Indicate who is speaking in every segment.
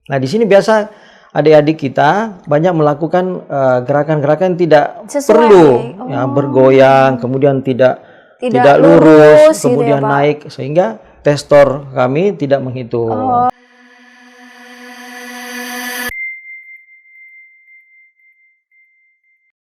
Speaker 1: Nah, di sini biasa adik-adik kita banyak melakukan gerakan-gerakan tidak perlu, ya, bergoyang, kemudian tidak lurus, kemudian
Speaker 2: gitu ya,
Speaker 1: naik, sehingga testor kami tidak menghitung.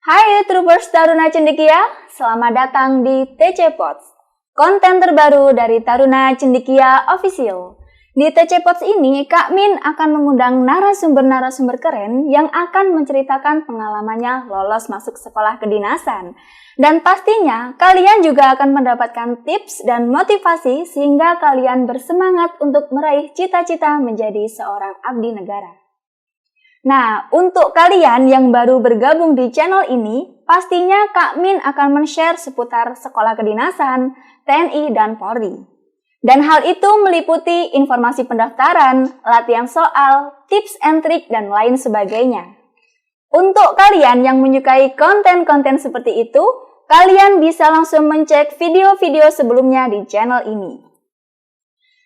Speaker 2: Hai Troopers Taruna Cendekia, selamat datang di TC Pods, konten terbaru dari Taruna Cendekia Official. Di TC Pods ini, Kak Min akan mengundang narasumber-narasumber keren yang akan menceritakan pengalamannya lolos masuk sekolah kedinasan. Dan pastinya, kalian juga akan mendapatkan tips dan motivasi sehingga kalian bersemangat untuk meraih cita-cita menjadi seorang abdi negara. Nah, untuk kalian yang baru bergabung di channel ini, pastinya Kak Min akan men-share seputar sekolah kedinasan, TNI, dan Polri. Dan hal itu meliputi informasi pendaftaran, latihan soal, tips and trik, dan lain sebagainya. Untuk kalian yang menyukai konten-konten seperti itu, kalian bisa langsung mencek video-video sebelumnya di channel ini.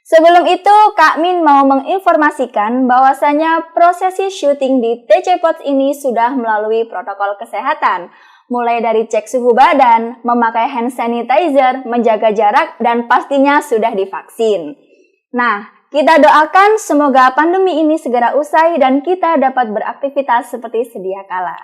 Speaker 2: Sebelum itu, Kak Min mau menginformasikan bahwasanya prosesi syuting di TC Pods ini sudah melalui protokol kesehatan, mulai dari cek suhu badan, memakai hand sanitizer, menjaga jarak, dan pastinya sudah divaksin. Nah, kita doakan semoga pandemi ini segera usai dan kita dapat beraktivitas seperti sedia kala.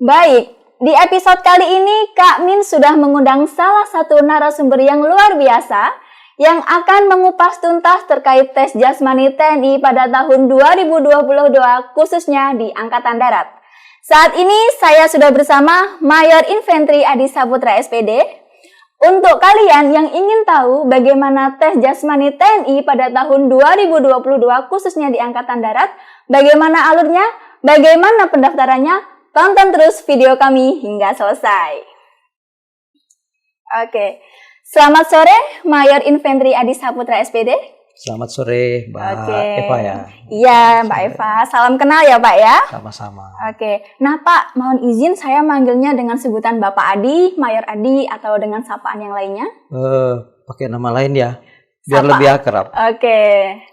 Speaker 2: Baik, di episode kali ini Kak Min sudah mengundang salah satu narasumber yang luar biasa yang akan mengupas tuntas terkait tes jasmani TNI pada tahun 2022 khususnya di Angkatan Darat. Saat ini saya sudah bersama Mayor Infanteri Adi Saputra SPD. Untuk kalian yang ingin tahu bagaimana tes jasmani TNI pada tahun 2022 khususnya di Angkatan Darat, bagaimana alurnya, bagaimana pendaftarannya, tonton terus video kami hingga selesai. Oke. Selamat sore, Mayor Infanteri Adi Saputra SPD.
Speaker 1: Selamat sore, Mbak Eva ya.
Speaker 2: Iya, Mbak Eva. Salam kenal ya, Pak ya.
Speaker 1: Sama-sama.
Speaker 2: Oke. Nah, Pak, mohon izin saya manggilnya dengan sebutan Bapak Adi, Mayor Adi, atau dengan sapaan yang lainnya?
Speaker 1: Pakai nama lain ya, biar
Speaker 2: Sapa.
Speaker 1: lebih akrab.
Speaker 2: Oke.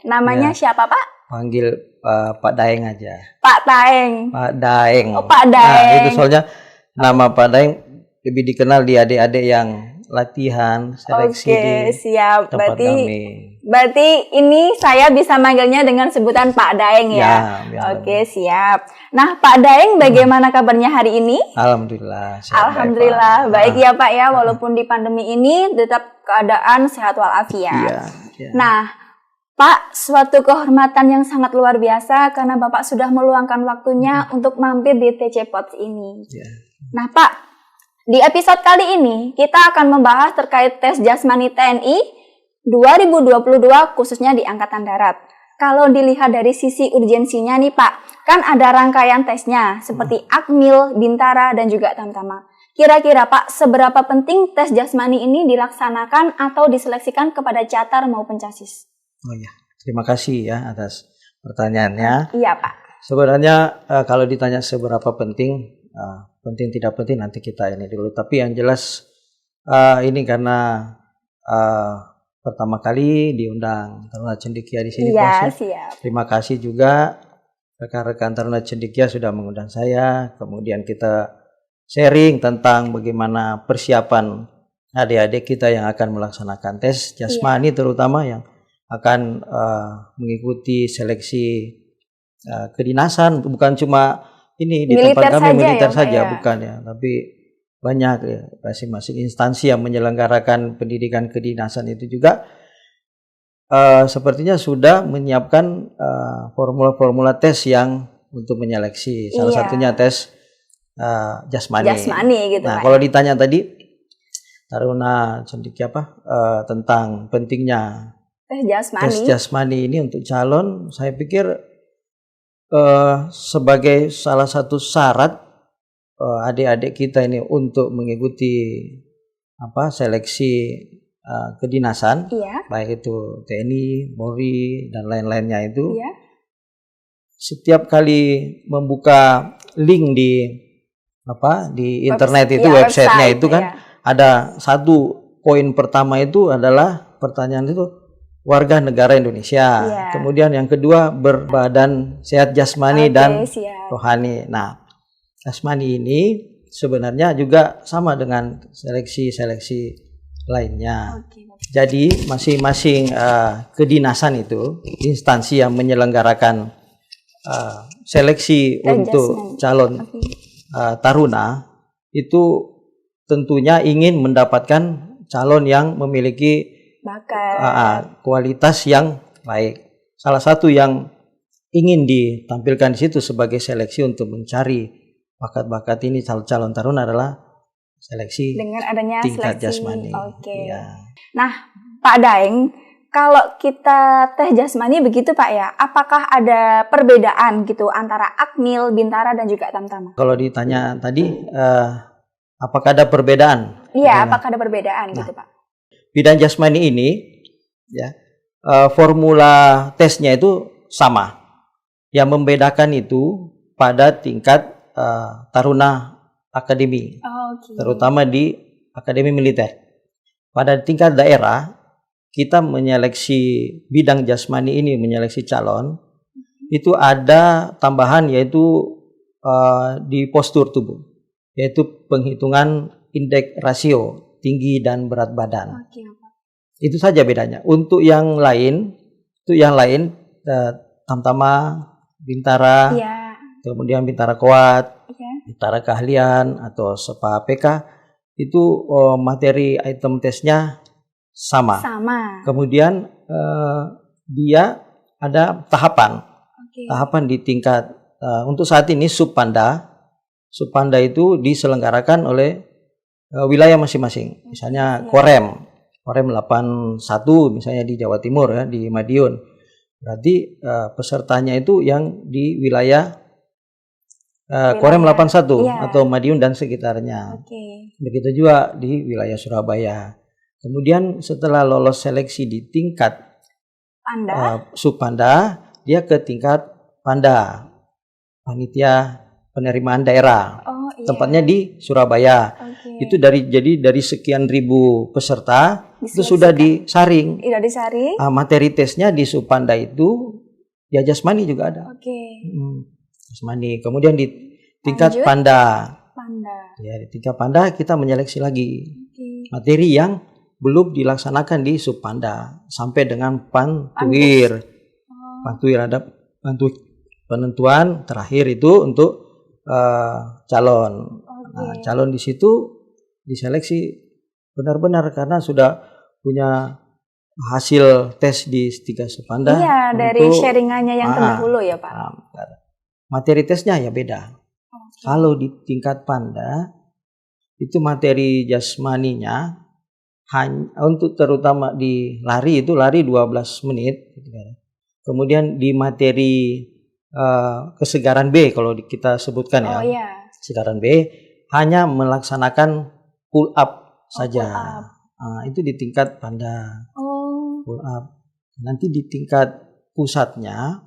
Speaker 2: Namanya siapa, Pak?
Speaker 1: Panggil Pak Daeng aja.
Speaker 2: Pak Daeng.
Speaker 1: Pak Daeng.
Speaker 2: Oh, Pak Daeng.
Speaker 1: Nah, itu soalnya nama Pak Daeng lebih dikenal di adik-adik yang latihan, seleksi di
Speaker 2: siap.
Speaker 1: tempat kami.
Speaker 2: Berarti ini saya bisa manggilnya dengan sebutan Pak Daeng ya?
Speaker 1: Oke,
Speaker 2: siap. Nah, Pak Daeng bagaimana kabarnya hari ini?
Speaker 1: Alhamdulillah.
Speaker 2: Alhamdulillah, baik ya Pak ya, walaupun di pandemi ini tetap keadaan sehat walafiat.
Speaker 1: Iya.
Speaker 2: Nah, Pak, suatu kehormatan yang sangat luar biasa karena Bapak sudah meluangkan waktunya untuk mampir di TC Pods ini.
Speaker 1: Ya.
Speaker 2: Nah, Pak, di episode kali ini, kita akan membahas terkait tes jasmani TNI 2022 khususnya di Angkatan Darat. Kalau dilihat dari sisi urgensinya nih Pak, kan ada rangkaian tesnya seperti Akmil, Bintara, dan juga Tamtama. Kira-kira Pak, seberapa penting tes jasmani ini dilaksanakan atau diseleksikan kepada catar maupun casis?
Speaker 1: Oh ya, terima kasih ya atas pertanyaannya.
Speaker 2: Iya Pak.
Speaker 1: Sebenarnya kalau ditanya seberapa penting, penting tidak penting nanti kita ini dulu. Tapi yang jelas ini karena pertama kali diundang Taruna Cendekia di sini.
Speaker 2: Iya, siap.
Speaker 1: Terima kasih juga rekan-rekan Taruna Cendekia sudah mengundang saya. Kemudian kita sharing tentang bagaimana persiapan adik-adik kita yang akan melaksanakan tes jasmani, terutama yang akan mengikuti seleksi kedinasan. Bukan cuma ini di
Speaker 2: Militer
Speaker 1: tempat kami
Speaker 2: saja
Speaker 1: militer
Speaker 2: ya,
Speaker 1: saja,
Speaker 2: ya?
Speaker 1: Bukan ya, tapi banyak ya, masing-masing instansi yang menyelenggarakan pendidikan kedinasan itu juga sepertinya sudah menyiapkan formula-formula tes yang untuk menyeleksi. Salah satunya tes jasmani.
Speaker 2: Gitu.
Speaker 1: Nah, kalau ditanya tadi Taruna Cendekia tentang pentingnya tes jasmani ini untuk calon, saya pikir sebagai salah satu syarat adik-adik kita ini untuk mengikuti seleksi kedinasan, baik itu TNI, Polri, dan lain-lainnya itu, setiap kali membuka link di internet itu, websitenya itu kan ada satu poin pertama itu adalah pertanyaan itu, warga negara Indonesia.
Speaker 2: Iya.
Speaker 1: Kemudian yang kedua berbadan sehat jasmani
Speaker 2: Oke,
Speaker 1: dan
Speaker 2: siap.
Speaker 1: rohani. Nah, jasmani ini sebenarnya juga sama dengan seleksi-seleksi lainnya.
Speaker 2: Oke.
Speaker 1: Jadi masing-masing kedinasan itu, instansi yang menyelenggarakan seleksi untuk calon taruna itu tentunya ingin mendapatkan calon yang memiliki kualitas yang baik. Salah satu yang ingin ditampilkan di situ sebagai seleksi untuk mencari bakat-bakat ini calon taruna adalah seleksi
Speaker 2: dengan adanya
Speaker 1: tingkat
Speaker 2: seleksi.
Speaker 1: jasmani.
Speaker 2: Oke.
Speaker 1: Ya.
Speaker 2: Nah, Pak Daeng, kalau kita tes jasmani begitu Pak ya, apakah ada perbedaan gitu antara Akmil, Bintara dan juga Tamtama?
Speaker 1: Kalau ditanya tadi, apakah ada perbedaan?
Speaker 2: Iya, apakah ada perbedaan gitu Pak?
Speaker 1: Bidang jasmani ini, ya, formula tesnya itu sama. Yang membedakan itu pada tingkat taruna akademi, terutama di akademi militer. Pada tingkat daerah, kita menyeleksi bidang jasmani ini, menyeleksi calon, itu ada tambahan yaitu di postur tubuh, yaitu penghitungan indeks rasio tinggi dan berat badan. Itu saja bedanya. Untuk yang lain, Tamtama, Bintara, kemudian Bintara Kuat, Bintara Keahlian atau SEPA PK, itu materi item tesnya sama. Kemudian dia ada tahapan. Tahapan di tingkat untuk saat ini Subpanda itu diselenggarakan oleh wilayah masing-masing. Misalnya Korem 81 misalnya di Jawa Timur ya, di Madiun. Berarti pesertanya itu yang di wilayah Korem 81 atau Madiun dan sekitarnya. Begitu juga di wilayah Surabaya. Kemudian setelah lolos seleksi di tingkat Subpanda, dia ke tingkat Panda, panitia penerimaan daerah. Tempatnya di Surabaya. Itu dari sekian ribu peserta itu sudah disaring. Materi tesnya di Subpanda itu ya jasmani juga ada. Jasmani. Kemudian di tingkat Panda. Ya, di tingkat Panda kita menyeleksi lagi materi yang belum dilaksanakan di Subpanda sampai dengan Pantuir. Pantuir ada penentuan terakhir itu untuk calon. Nah, calon di situ diseleksi benar-benar karena sudah punya hasil tes di 3 Subpanda.
Speaker 2: Iya, dari sharingannya yang terdahulu ya Pak.
Speaker 1: Materi tesnya ya beda. Kalau di tingkat Panda itu materi jasmaninya hanya untuk terutama di lari itu lari 12 menit. Kemudian di materi kesegaran B kalau kita sebutkan kesegaran B hanya melaksanakan pull up saja. Itu di tingkat Panda. Pull up. Nanti di tingkat pusatnya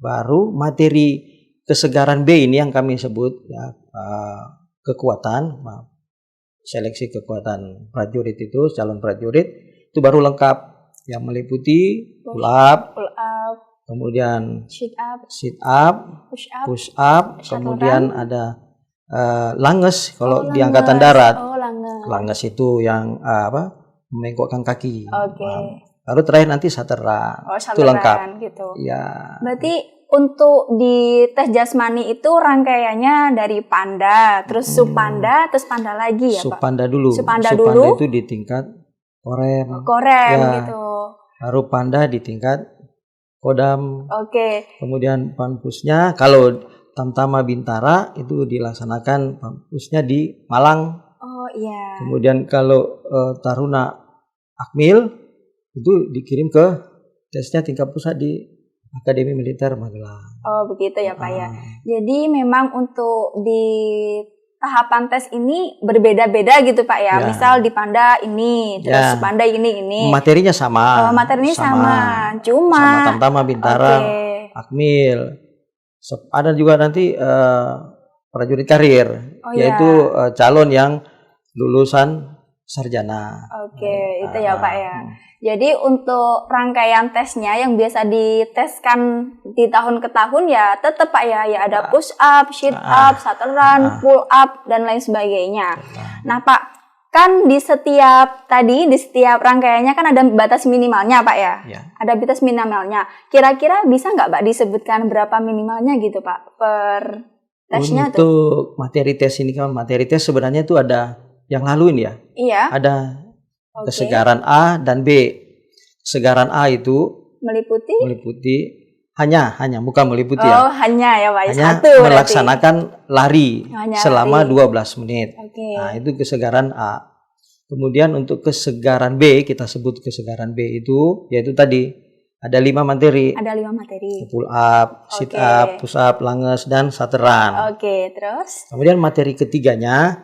Speaker 1: baru materi kesegaran B ini yang kami sebut ya, kekuatan, seleksi kekuatan prajurit itu, calon prajurit itu baru lengkap yang meliputi pull up, kemudian sit up, push up, kemudian ada langes kalau di angkatan darat. Langes itu yang membengkokkan kaki. Baru terakhir nanti sateran. Itu lengkap.
Speaker 2: Gitu.
Speaker 1: Ya.
Speaker 2: Berarti untuk di tes jasmani itu rangkaiannya dari Panda, terus Subpanda, terus Panda lagi ya Pak?
Speaker 1: Subpanda dulu.
Speaker 2: Subpanda
Speaker 1: itu di tingkat Korem ya.
Speaker 2: Gitu.
Speaker 1: Baru Panda di tingkat Kodam. Kemudian Panpusnya kalau Tamtama Bintara itu dilaksanakan Panpusnya di Malang. Kemudian kalau Taruna Akmil itu dikirim ke tesnya tingkat pusat di Akademi Militer Magelang.
Speaker 2: Begitu ya Pak ya. Jadi memang untuk di tahapan tes ini berbeda-beda gitu Pak ya. Misal di Panda ini, terus Panda ini.
Speaker 1: Materinya sama.
Speaker 2: Materinya sama. Cuma
Speaker 1: sama Tamtama Bintara, Akmil. Ada juga nanti prajurit karir, yaitu calon yang lulusan sarjana.
Speaker 2: Oke, itu ya Pak ya. Jadi untuk rangkaian tesnya yang biasa diteskan di tahun ke tahun ya tetap Pak ya, ya ada push up, sit up, shuttle run, pull up dan lain sebagainya. Nah Pak, kan di setiap rangkaiannya kan ada batas minimalnya Pak ya?
Speaker 1: Ya.
Speaker 2: Ada batas minimalnya. Kira-kira bisa nggak Pak disebutkan berapa minimalnya gitu Pak per tesnya tuh?
Speaker 1: Untuk materi tes ini kan materi tes sebenarnya itu ada yang lalu ini ya.
Speaker 2: Iya.
Speaker 1: Ada kesegaran A dan B. Kesegaran A itu meliputi hanya bukan meliputi ya.
Speaker 2: Hanya ya Pak.
Speaker 1: Hanya
Speaker 2: satu
Speaker 1: melaksanakan lari selama 12 menit.
Speaker 2: Oke.
Speaker 1: Nah, itu kesegaran A. Kemudian untuk kesegaran B, kita sebut kesegaran B itu yaitu tadi ada 5 materi.
Speaker 2: Ada 5 materi.
Speaker 1: Pull up, sit up, push up, lunges dan shuttle run.
Speaker 2: Oke, terus?
Speaker 1: Kemudian materi ketiganya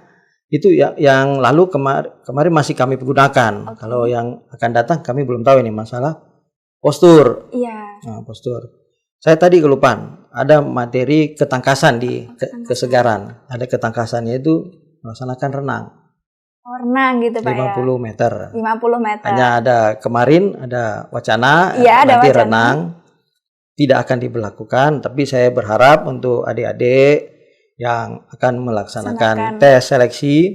Speaker 1: itu yang lalu kemarin masih kami gunakan. Kalau yang akan datang kami belum tahu ini masalah postur.
Speaker 2: Iya.
Speaker 1: Nah, postur. Saya tadi kelupaan. Ada materi ketangkasan di kesegaran. Ada ketangkasannya itu melaksanakan renang.
Speaker 2: Renang gitu Pak
Speaker 1: 50 meter.
Speaker 2: 50 meter.
Speaker 1: Hanya ada kemarin ada wacana
Speaker 2: ada
Speaker 1: nanti
Speaker 2: wacana.
Speaker 1: renang tidak akan diberlakukan. Tapi saya berharap untuk adik-adik yang akan melaksanakan tes seleksi,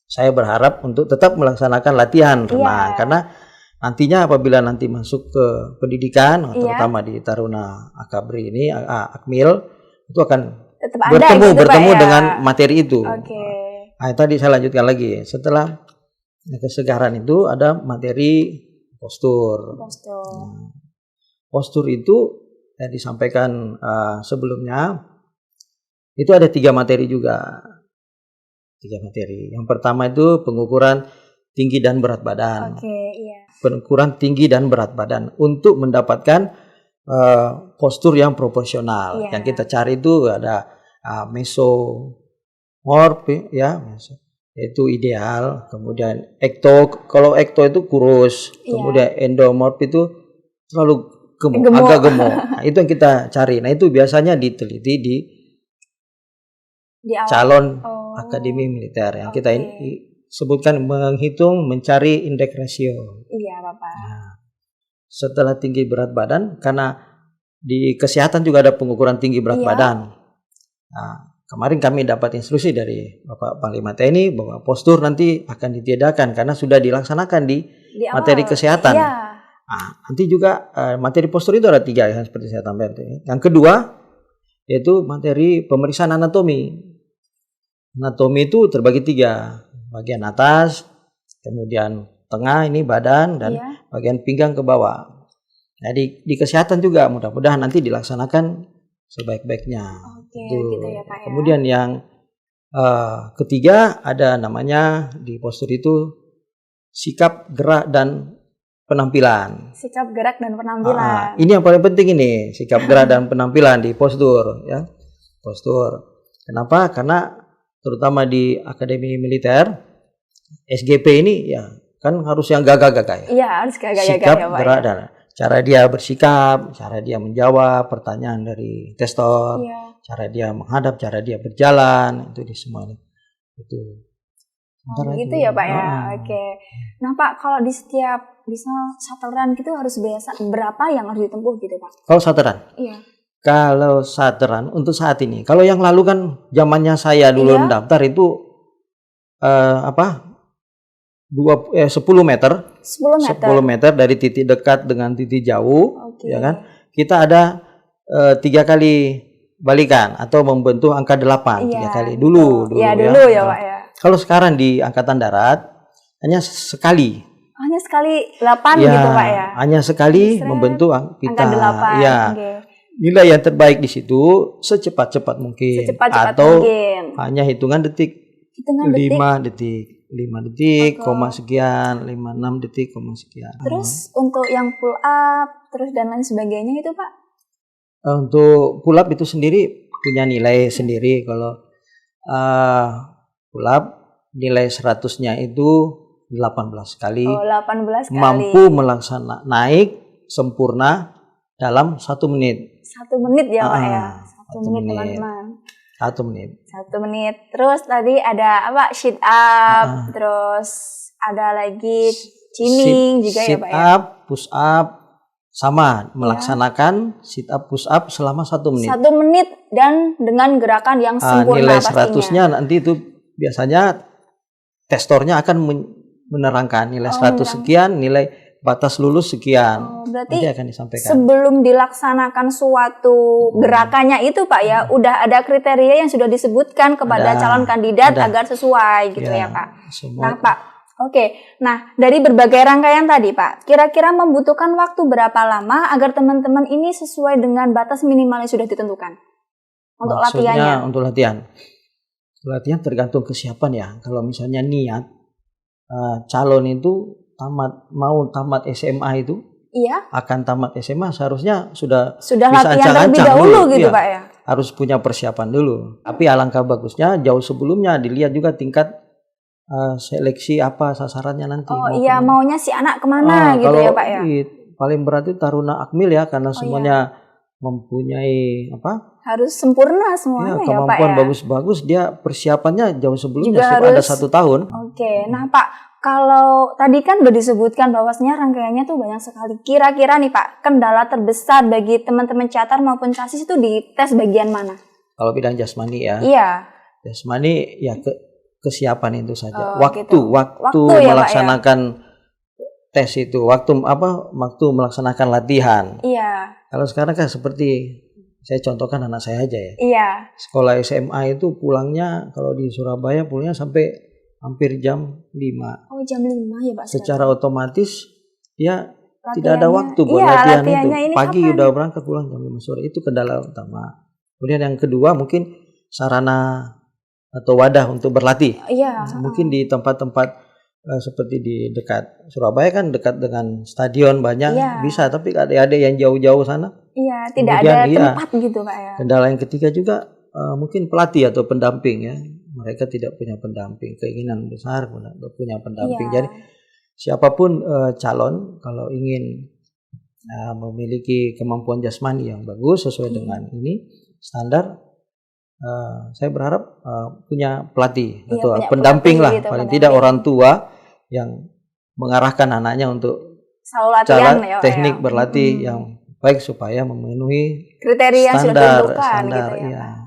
Speaker 1: saya berharap untuk tetap melaksanakan latihan renang karena nantinya apabila nanti masuk ke pendidikan, terutama di Taruna Akabri ini, Akmil, itu akan
Speaker 2: tetap
Speaker 1: bertemu
Speaker 2: gitu, Pak,
Speaker 1: dengan materi itu.
Speaker 2: Oke.
Speaker 1: Nah, tadi saya lanjutkan lagi. Setelah kesegaran itu ada materi postur. Nah, postur itu yang disampaikan sebelumnya. Itu ada 3 materi juga. 3 materi. Yang pertama itu pengukuran tinggi dan berat badan. Pengukuran tinggi dan berat badan untuk mendapatkan postur yang proporsional. Yang kita cari itu ada mesomorph ya, itu ideal. Kemudian ekto, kalau ekto itu kurus. Kemudian endomorph itu terlalu agak gemuk. Nah, itu yang kita cari. Nah, itu biasanya diteliti di calon akademi militer yang kita sebutkan menghitung mencari indeks rasio.
Speaker 2: Iya Bapak.
Speaker 1: Nah, setelah tinggi berat badan, karena di kesehatan juga ada pengukuran tinggi berat badan. Nah, kemarin kami dapat instruksi dari Bapak Panglima TNI bahwa postur nanti akan ditiadakan karena sudah dilaksanakan di materi kesehatan. Nah, nanti juga materi postur itu ada 3 yang seperti saya tambahkan. Yang kedua yaitu materi pemeriksaan anatomi. Anatomi itu terbagi 3, bagian atas, kemudian tengah ini badan dan bagian pinggang ke bawah. Nah, di kesehatan juga mudah-mudahan nanti dilaksanakan sebaik-baiknya.
Speaker 2: Gitu ya, Pak, ya.
Speaker 1: Kemudian yang ketiga ada namanya di postur itu sikap, gerak dan penampilan.
Speaker 2: Sikap, gerak dan penampilan.
Speaker 1: Ini yang paling penting ini, sikap, gerak dan penampilan di postur ya. Postur. Kenapa? Karena terutama di Akademi Militer SGP ini ya kan harus yang gagah-gagah ya.
Speaker 2: Iya, harus gagah-gagah
Speaker 1: sikap,
Speaker 2: ya, Pak.
Speaker 1: Gerak dan cara dia bersikap, cara dia menjawab pertanyaan dari testor, cara dia menghadap, cara dia berjalan, itu di semua ini. Itu.
Speaker 2: Gitu ya, Pak ya. Oke. Nah, Pak, kalau di setiap shuttle run gitu harus biasa berapa yang harus ditempuh gitu, Pak?
Speaker 1: Kalau shuttle run?
Speaker 2: Iya.
Speaker 1: Kalau shuttle untuk saat ini, kalau yang lalu kan zamannya saya dulu mendaftar itu 10 meter. 10 meter dari titik dekat dengan titik jauh, ya kan? Kita ada 3 kali balikan atau membentuk angka 8 3 kali dulu
Speaker 2: ya. Dulu ya, Pak ya.
Speaker 1: Kalau sekarang di Angkatan Darat hanya sekali.
Speaker 2: Hanya sekali 8 gitu, Pak ya.
Speaker 1: Hanya sekali membentuk kita.
Speaker 2: Angka 8.
Speaker 1: Ya. Nilai yang terbaik di situ secepat-cepat mungkin atau hanya hitungan detik. 5 detik, koma sekian, 56 detik, koma sekian.
Speaker 2: Terus untuk yang pull up, terus dan lain sebagainya itu, Pak?
Speaker 1: Untuk pull up itu sendiri punya nilai sendiri. Kalau pull up nilai 100-nya itu 18 kali.
Speaker 2: 18 kali.
Speaker 1: Mampu melaksanakan naik sempurna dalam 1 menit.
Speaker 2: 1 menit ya, Pak ya. 1 menit, teman-teman.
Speaker 1: 1 menit.
Speaker 2: 1 menit. Terus tadi ada apa? Sit up, terus ada lagi chinning juga ya
Speaker 1: sit
Speaker 2: Pak ya?
Speaker 1: up, push up, sama melaksanakan sit up, push up selama 1 menit.
Speaker 2: 1 menit dan dengan gerakan yang sempurna
Speaker 1: Nilai
Speaker 2: pastinya.
Speaker 1: 100-nya nanti itu biasanya testornya akan menerangkan nilai 100 sekian, nilai batas lulus sekian.
Speaker 2: Berarti
Speaker 1: nanti akan disampaikan.
Speaker 2: sebelum dilaksanakan suatu gerakannya itu Pak ya, udah ada kriteria yang sudah disebutkan kepada calon kandidat agar sesuai gitu ya Pak. Nah Pak, oke. Nah dari berbagai rangkaian tadi Pak, kira-kira membutuhkan waktu berapa lama agar teman-teman ini sesuai dengan batas minimal yang sudah ditentukan untuk latihannya?
Speaker 1: Untuk latihan. Latihan tergantung kesiapan ya. Kalau misalnya niat calon itu mau tamat SMA itu, akan tamat SMA seharusnya sudah bisa
Speaker 2: latihan terlebih dahulu gitu Pak ya.
Speaker 1: Harus punya persiapan dulu. Tapi alangkah bagusnya jauh sebelumnya dilihat juga tingkat seleksi apa sasarannya nanti.
Speaker 2: Maunya si anak kemana gitu ya Pak ya.
Speaker 1: Paling berat itu Taruna Akmil ya, karena semuanya mempunyai
Speaker 2: harus sempurna semuanya ya Pak ya.
Speaker 1: Kemampuan bagus-bagus, dia persiapannya jauh sebelumnya
Speaker 2: juga
Speaker 1: ada 1 tahun.
Speaker 2: Nah Pak, kalau tadi kan sudah disebutkan bahwasanya rangkaiannya tuh banyak sekali. Kira-kira nih Pak, kendala terbesar bagi teman-teman catur maupun casis itu di tes bagian mana?
Speaker 1: Kalau bidang jasmani ya.
Speaker 2: Iya.
Speaker 1: Jasmani ya kesiapan itu saja. Waktu
Speaker 2: ya,
Speaker 1: melaksanakan tes itu, waktu melaksanakan latihan.
Speaker 2: Iya.
Speaker 1: Kalau sekarang kan seperti saya contohkan anak saya aja ya.
Speaker 2: Iya.
Speaker 1: Sekolah SMA itu pulangnya kalau di Surabaya pulangnya sampai hampir jam 5.
Speaker 2: Oh, jam 5 ya Pak.
Speaker 1: Secara otomatis dia tidak ada waktu buat latihan itu. Pagi udah berangkat, pulang jam 5 sore. Itu kendala utama. Kemudian yang kedua mungkin sarana atau wadah untuk berlatih. Mungkin di tempat-tempat seperti di dekat Surabaya kan dekat dengan stadion banyak bisa, tapi ada yang jauh-jauh sana.
Speaker 2: Tidak ada tempat gitu Pak ya.
Speaker 1: Kendala yang ketiga juga mungkin pelatih atau pendamping ya. Mereka tidak punya pendamping, keinginan besar untuk punya pendamping. Jadi siapapun calon kalau ingin memiliki kemampuan jasmani yang bagus sesuai dengan ini standar, saya berharap punya pelatih atau pendamping lah, paling tidak orang tua yang mengarahkan anaknya untuk cara teknik berlatih yang baik supaya memenuhi
Speaker 2: kriteria yang sudah ditentukan
Speaker 1: standar,
Speaker 2: gitu ya Pak.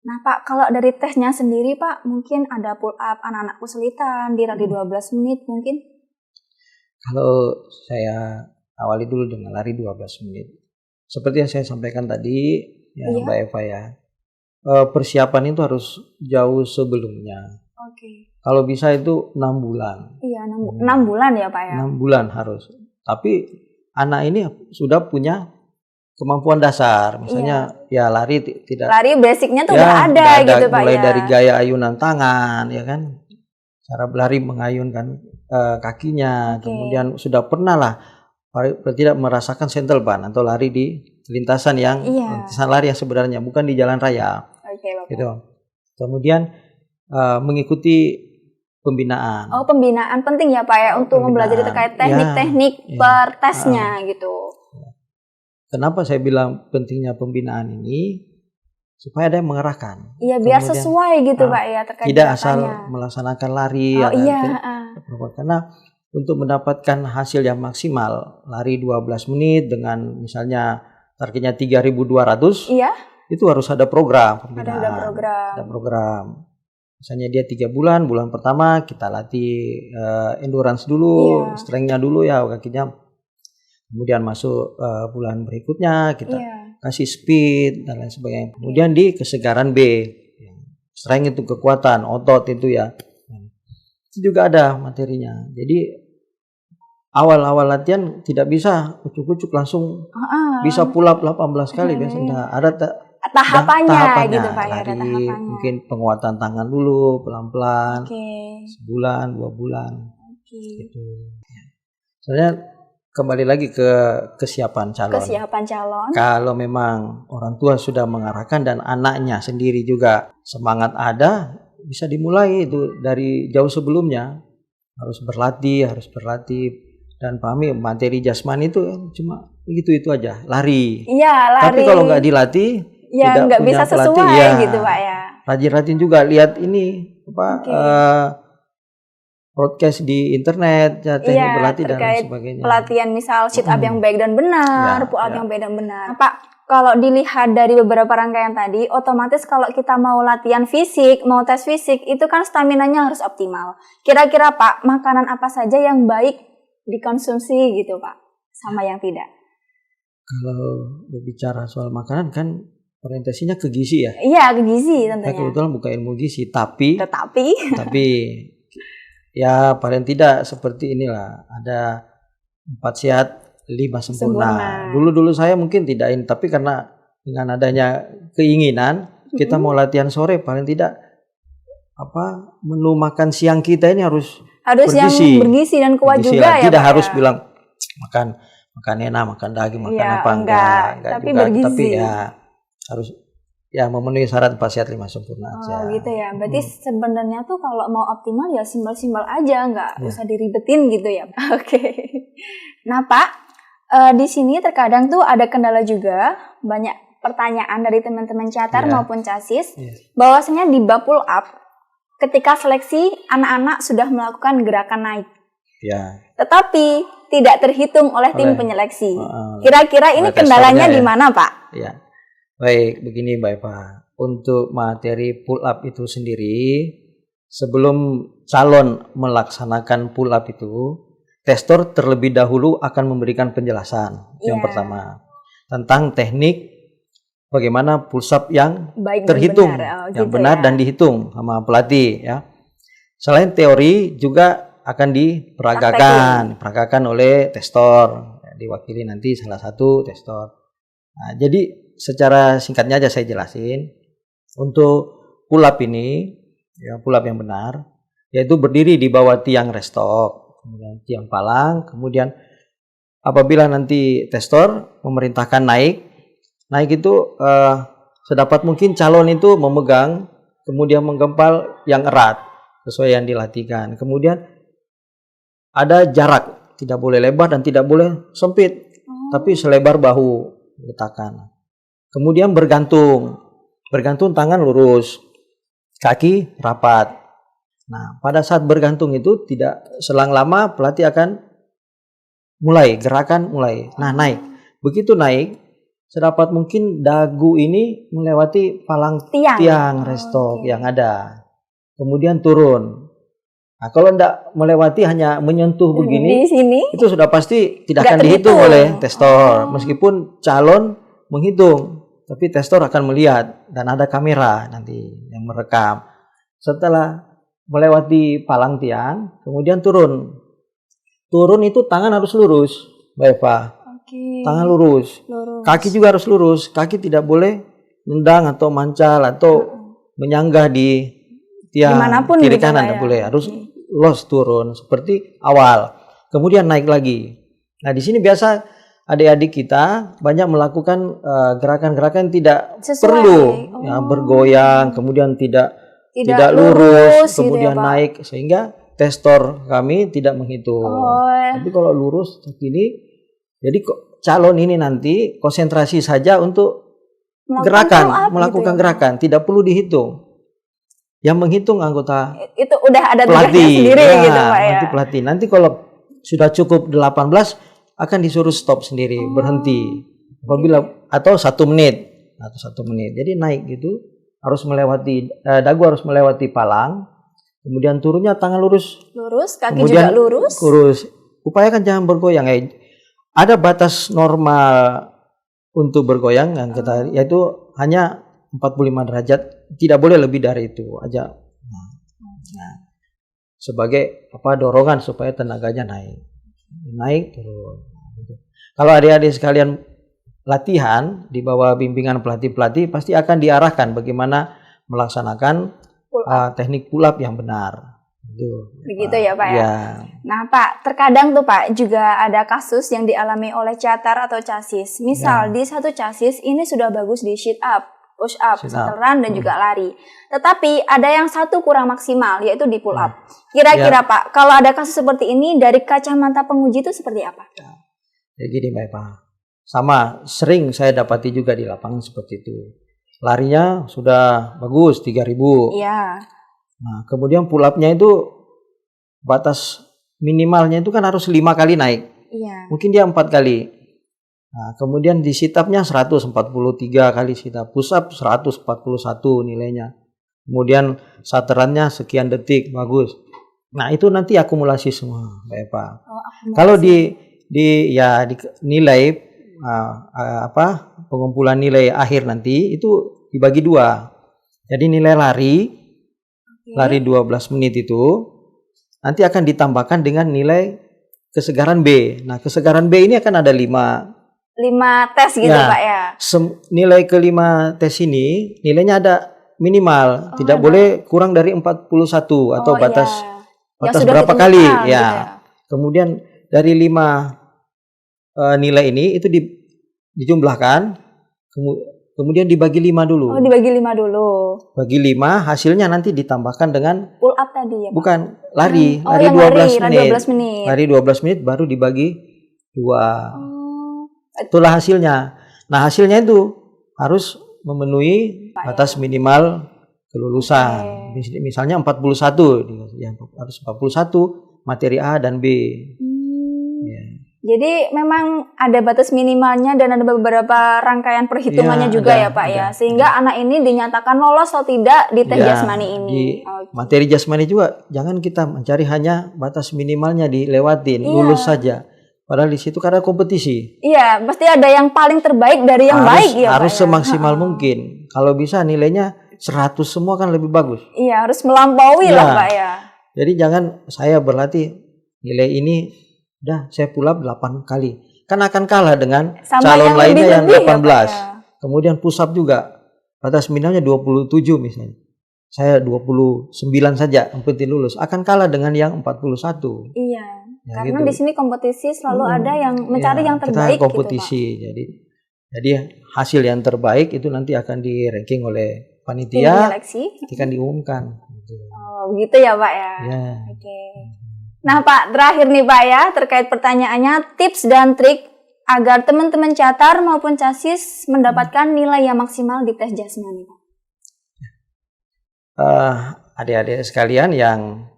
Speaker 2: Nah Pak, kalau dari tesnya sendiri Pak, mungkin ada pull up anak-anak kesulitan di lari 12 menit mungkin?
Speaker 1: Kalau saya awali dulu dengan lari 12 menit. Seperti yang saya sampaikan tadi, ya Mbak Eva ya, persiapan itu harus jauh sebelumnya. Kalau bisa itu 6 bulan.
Speaker 2: 6 bulan ya Pak ya?
Speaker 1: 6 bulan harus. Tapi anak ini sudah punya kemampuan dasar, misalnya lari
Speaker 2: basicnya tuh udah ada gitu Pak
Speaker 1: mulai dari gaya ayunan tangan ya kan, cara berlari mengayunkan kakinya, kemudian sudah pernah lah tidak merasakan sentel ban atau lari di lintasan yang lintasan lari yang sebenarnya bukan di jalan raya. Gitu. Kemudian mengikuti pembinaan.
Speaker 2: Pembinaan penting ya Pak ya untuk mempelajari terkait teknik-teknik per tesnya gitu.
Speaker 1: Kenapa saya bilang pentingnya pembinaan ini? Supaya ada yang mengarahkan.
Speaker 2: Biar sesuai gitu Pak ya terkait
Speaker 1: tidak asal melaksanakan lari. Karena untuk mendapatkan hasil yang maksimal, lari 12 menit dengan misalnya targetnya 3.200, itu harus ada program pembinaan. Ada program. Misalnya dia 3 bulan, bulan pertama kita latih endurance dulu, strength-nya dulu ya kakinya. Kemudian masuk bulan berikutnya kita kasih speed dan lain sebagainya. Kemudian di kesegaran B, strength itu kekuatan otot itu ya. Itu juga ada materinya. Jadi awal-awal latihan tidak bisa ucuk-ucuk langsung bisa pull up 18 kali biasanya. Ada
Speaker 2: tahapannya gitu Pak ya.
Speaker 1: Ada tahapannya. Mungkin penguatan tangan dulu pelan-pelan. Sebulan, 2 bulan. Gitu. Soalnya kembali lagi ke kesiapan calon. Kalau memang orang tua sudah mengarahkan dan anaknya sendiri juga semangat ada, bisa dimulai itu dari jauh sebelumnya. Harus berlatih dan pahami materi jasmani itu cuma itu aja, lari. Tapi kalau nggak dilatih,
Speaker 2: nggak bisa sesuai gitu Pak ya.
Speaker 1: Rajin-rajin juga lihat ini broadcast di internet, ya, teknik
Speaker 2: Iya,
Speaker 1: berlatih dan lain
Speaker 2: terkait
Speaker 1: sebagainya.
Speaker 2: pelatihan misal sit up yang baik dan benar,
Speaker 1: Ya,
Speaker 2: pull up
Speaker 1: ya.
Speaker 2: yang baik dan benar. Nah, Pak, kalau dilihat dari beberapa rangkaian tadi, otomatis kalau kita mau latihan fisik, mau tes fisik, itu kan staminanya harus optimal. Kira-kira Pak, makanan apa saja yang baik dikonsumsi gitu Pak, sama yang tidak?
Speaker 1: Kalau berbicara soal makanan kan orientasinya ke gizi ya.
Speaker 2: Iya, ke gizi
Speaker 1: Saya
Speaker 2: tentunya.
Speaker 1: kebetulan bukan ilmu gizi, tapi
Speaker 2: Tetapi
Speaker 1: ya paling tidak seperti inilah, ada 4 sehat 5 sempurna. Dulu saya mungkin tidak ini, tapi karena dengan adanya keinginan kita mau latihan sore, paling tidak menu makan siang kita ini harus
Speaker 2: yang bergizi dan kuat
Speaker 1: bergizi
Speaker 2: juga
Speaker 1: lah.
Speaker 2: ya
Speaker 1: Tidak
Speaker 2: Pak,
Speaker 1: harus
Speaker 2: ya?
Speaker 1: bilang makan enak, makan daging, makan
Speaker 2: Ya,
Speaker 1: apa enggak
Speaker 2: tapi
Speaker 1: juga.
Speaker 2: bergizi.
Speaker 1: Tapi ya harus ya memenuhi syarat 4 sehat 5 sempurna aja.
Speaker 2: Oh gitu ya, berarti sebenarnya tuh kalau mau optimal ya simpel-simpel aja, nggak usah diribetin gitu ya Pak. Oke. Nah Pak, di sini terkadang tuh ada kendala juga, banyak pertanyaan dari teman-teman catar maupun casis, bahwasanya di bab pull up, ketika seleksi anak-anak sudah melakukan gerakan naik.
Speaker 1: Ya.
Speaker 2: Tetapi tidak terhitung oleh tim penyeleksi. Kira-kira ini kendalanya di mana Pak?
Speaker 1: Ya. Baik, begini Mbak Eva. Untuk materi pull up itu sendiri, sebelum calon melaksanakan pull up itu, testor terlebih dahulu akan memberikan penjelasan. Yang pertama, tentang teknik bagaimana pull up yang
Speaker 2: baik
Speaker 1: terhitung,
Speaker 2: benar.
Speaker 1: yang benar dan dihitung sama pelatih ya. Selain teori juga akan diperagakan oleh testor, diwakili nanti salah satu testor. Nah, jadi secara singkatnya aja saya jelasin. Untuk pull up ini, ya pull up yang benar, yaitu berdiri di bawah tiang restok, kemudian tiang palang, kemudian apabila nanti testor memerintahkan naik itu sedapat mungkin calon itu memegang, kemudian menggempal yang erat sesuai yang dilatihkan. Kemudian ada jarak, tidak boleh lebar dan tidak boleh sempit, tapi selebar bahu letakkan. Kemudian bergantung tangan lurus, kaki rapat. Nah, pada saat bergantung itu tidak selang lama pelatih akan gerakan mulai. Nah, naik. Begitu naik, sedapat mungkin dagu ini melewati palang tiang restok yang ada. Kemudian turun. Nah, kalau tidak melewati hanya menyentuh begini,
Speaker 2: di sini,
Speaker 1: itu sudah pasti tidak akan dihitung oleh testor. Meskipun calon menghitung, tapi testor akan melihat dan ada kamera nanti yang merekam. Setelah melewati palang tiang, kemudian turun. Turun itu tangan harus lurus, Mbak Eva. Tangan lurus. Kaki juga harus lurus. Kaki tidak boleh nendang atau mancal atau menyanggah di tiang kiri kanan, tidak boleh. Harus los turun seperti awal. Kemudian naik lagi. Nah, di sini biasa adik-adik kita banyak melakukan gerakan-gerakan tidak perlu, ya, bergoyang, kemudian tidak lurus, kemudian gitu ya, naik, sehingga testor kami tidak menghitung. Tapi kalau lurus seperti ini, jadi calon ini nanti konsentrasi saja untuk melakukan gerakan, tidak perlu dihitung. Yang menghitung anggota
Speaker 2: itu udah ada
Speaker 1: pelatih
Speaker 2: sendiri gitu Pak ya.
Speaker 1: Pelatih. Nanti kalau sudah cukup 18 akan disuruh stop sendiri, berhenti. Apabila atau 1 menit. Jadi naik gitu harus melewati dagu harus melewati palang. Kemudian turunnya tangan lurus,
Speaker 2: kaki
Speaker 1: kemudian
Speaker 2: juga lurus.
Speaker 1: Upayakan jangan bergoyang. Ada batas normal untuk bergoyang yang kita yaitu hanya 45 derajat, tidak boleh lebih dari itu aja. Nah, sebagai dorongan supaya tenaganya naik turun. Kalau adik-adik sekalian latihan di bawah bimbingan pelatih pasti akan diarahkan bagaimana melaksanakan teknik pull up yang benar.
Speaker 2: Begitu ya Pak ya. Nah Pak, terkadang tuh Pak juga ada kasus yang dialami oleh catar atau casis. Misal di satu casis ini sudah bagus di sit up, push up, shuttle run dan juga lari. Tetapi ada yang satu kurang maksimal yaitu di pull up. Kira-kira Pak, kalau ada kasus seperti ini dari kacamata penguji itu seperti apa?
Speaker 1: Ya gini Mbak Eva, sama sering saya dapati juga di lapangan seperti itu. Larinya sudah bagus 3000.
Speaker 2: Iya.
Speaker 1: Nah, kemudian pull up-nya itu batas minimalnya itu kan harus 5 kali naik.
Speaker 2: Iya.
Speaker 1: Mungkin dia 4 kali. Nah, kemudian di sit up-nya 143 kali sit up, push up 141 nilainya. Kemudian saterannya sekian detik, bagus. Nah, itu nanti akumulasi semua, Mbak Eva. Kalau di nilai pengumpulan nilai akhir nanti itu dibagi 2. Jadi nilai lari 12 menit itu nanti akan ditambahkan dengan nilai kesegaran B. Nah, kesegaran B ini akan ada 5
Speaker 2: tes gitu Pak ya.
Speaker 1: Nilai kelima tes ini nilainya ada minimal, tidak boleh kurang dari 41 atau batas berapa kali ya.
Speaker 2: Gitu ya.
Speaker 1: Kemudian dari 5 nilai ini itu dijumlahkan, kemudian dibagi 5 dulu.
Speaker 2: Oh, dibagi 5 dulu.
Speaker 1: Bagi 5, hasilnya nanti ditambahkan dengan
Speaker 2: pull up tadi ya, Pak?
Speaker 1: Bukan, lari 12 menit. Lari 12 menit baru dibagi 2. Itulah hasilnya. Nah, hasilnya itu harus memenuhi batas minimal kelulusan. Misalnya 41, ya, harus 41 materi A dan B. Ya.
Speaker 2: Jadi memang ada batas minimalnya dan ada beberapa rangkaian perhitungannya juga ya Pak ya. Sehingga anak ini dinyatakan lolos atau tidak di tes jasmani ini.
Speaker 1: Di materi jasmani juga jangan kita mencari hanya batas minimalnya dilewatin, lulus saja. Padahal di situ karena kompetisi. Iya, pasti ada yang paling terbaik dari yang baik ya Pak. Harus semaksimal mungkin. Kalau bisa nilainya 100 semua kan lebih bagus.
Speaker 2: Iya, harus melampaui lah Pak ya.
Speaker 1: Jadi jangan saya berlatih nilai ini udah saya pull up 8 kali. Kan akan kalah dengan calon lainnya yang 18. Kemudian push up juga. Batas minimalnya 27 misalnya. Saya 29 saja yang penting lulus. Akan kalah dengan yang 41.
Speaker 2: Iya. Ya, karena gitu. Di sini kompetisi selalu ada yang mencari yang terbaik
Speaker 1: kita kompetisi gitu, Pak. Jadi hasil yang terbaik itu nanti akan di ranking oleh panitia ketika diumumkan gitu.
Speaker 2: Oh, begitu ya Pak ya. Oke. Nah Pak, terakhir nih Pak ya, terkait pertanyaannya, tips dan trik agar teman-teman catar maupun casis mendapatkan nilai yang maksimal di tes jasmani Pak.
Speaker 1: Adik-adik sekalian yang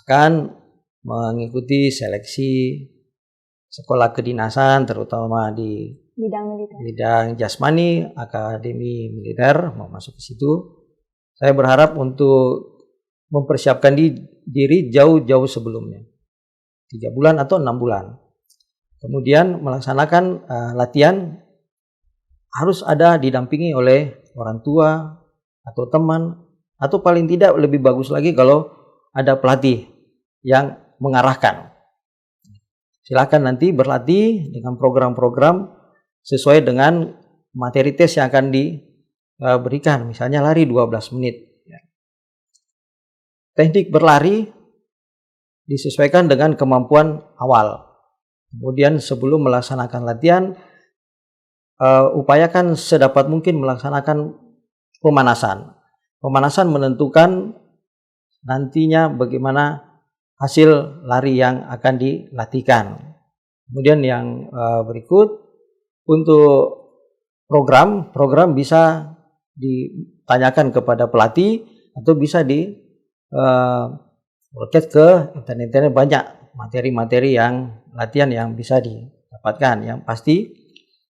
Speaker 1: akan mengikuti seleksi sekolah kedinasan terutama di bidang jasmani, akademi militer mau masuk ke situ. Saya berharap untuk mempersiapkan diri jauh-jauh sebelumnya. 3 bulan atau 6 bulan. Kemudian melaksanakan latihan harus ada didampingi oleh orang tua atau teman, atau paling tidak lebih bagus lagi kalau ada pelatih yang mengarahkan. Silakan nanti berlatih dengan program-program sesuai dengan materi tes yang akan diberikan. Misalnya lari 12 menit. Teknik berlari disesuaikan dengan kemampuan awal. Kemudian sebelum melaksanakan latihan, upayakan sedapat mungkin melaksanakan pemanasan. Pemanasan menentukan nantinya bagaimana hasil lari yang akan dilatihkan. Kemudian yang berikut, untuk program bisa ditanyakan kepada pelatih atau bisa broadcast ke internet, banyak materi-materi yang latihan yang bisa didapatkan. Yang pasti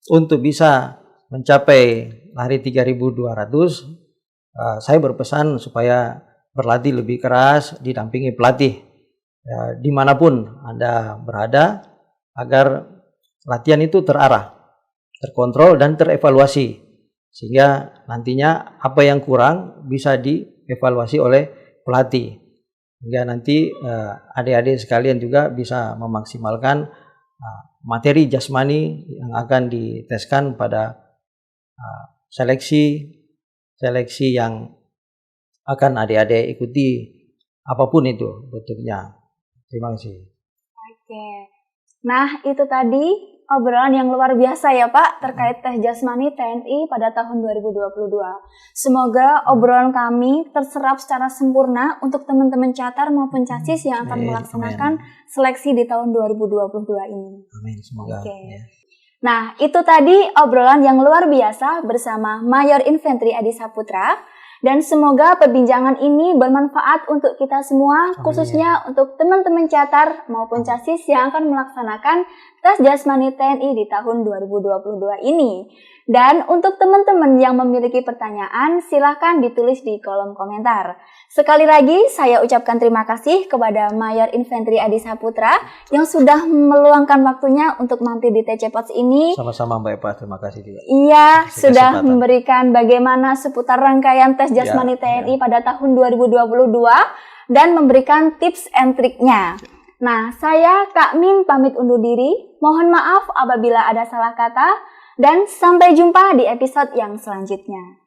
Speaker 1: untuk bisa mencapai lari 3.200, saya berpesan supaya berlatih lebih keras, didampingi pelatih. Ya, dimanapun Anda berada, agar latihan itu terarah, terkontrol dan terevaluasi, sehingga nantinya apa yang kurang bisa dievaluasi oleh pelatih, hingga nanti adik-adik sekalian juga bisa memaksimalkan materi jasmani yang akan diteskan pada seleksi yang akan adik-adik ikuti, apapun itu bentuknya. Terima kasih.
Speaker 2: Oke. Nah, itu tadi obrolan yang luar biasa ya Pak terkait tes jasmani TNI pada tahun 2022. Semoga obrolan kami terserap secara sempurna untuk teman-teman catar maupun casis yang akan melaksanakan seleksi di tahun 2022 ini.
Speaker 1: Amin, semoga.
Speaker 2: Nah, itu tadi obrolan yang luar biasa bersama Mayor Infanteri Adi Saputra Dan semoga perbincangan ini bermanfaat untuk kita semua,
Speaker 1: Amin.
Speaker 2: khususnya untuk teman-teman Catar maupun Casis yang akan melaksanakan tes jasmani TNI di tahun 2022 ini. Dan untuk teman-teman yang memiliki pertanyaan, silakan ditulis di kolom komentar. Sekali lagi, saya ucapkan terima kasih kepada Mayor Infanteri Adi Saputra yang sudah meluangkan waktunya untuk mampir di TC Pots ini.
Speaker 1: Sama-sama Mbak Eva, terima kasih juga.
Speaker 2: Iya,
Speaker 1: Kasih
Speaker 2: sudah
Speaker 1: kesempatan.
Speaker 2: memberikan bagaimana seputar rangkaian tes jasmani TNI pada tahun 2022 dan memberikan tips and triknya. Nah, saya Kak Min pamit undur diri. Mohon maaf apabila ada salah kata dan sampai jumpa di episode yang selanjutnya.